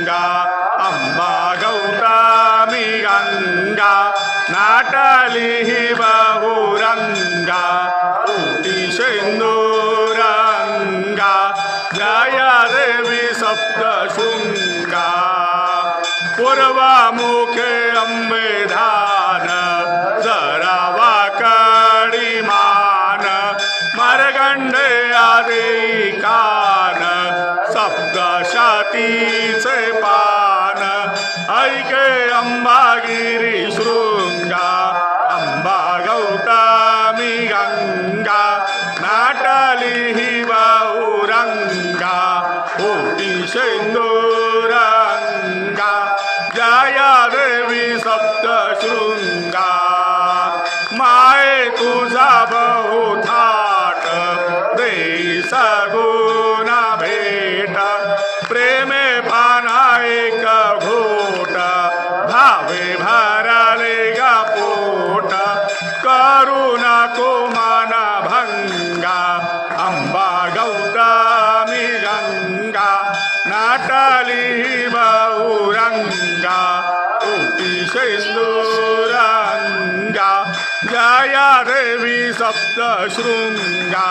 अंबा गौतमी गंगा नाटली ही बहुरंगा कोटी सिंदूरंगा जय देवी सप्तशृंगा पूर्वमुखे अंबे धान जरावा कडिमान मरगंडे आदि कान सप्तशतीचे पान ऐके अंबागिरी शृंगा अंबा गौतमी गंगा नाटली ही बहुरंगा कोटी सिंदूरंगा जय देवी सप्तशृंगा माये तुझा बहुथाट देई सगुण भेट प्रेमे पाना एक घोट भावे भरले गा पोट करुणा को मन भंगा अंबा गौतमी गंगा नाटली बहुरंगा कोटी सिंदूरंगा जय देवी सप्तशृंगा।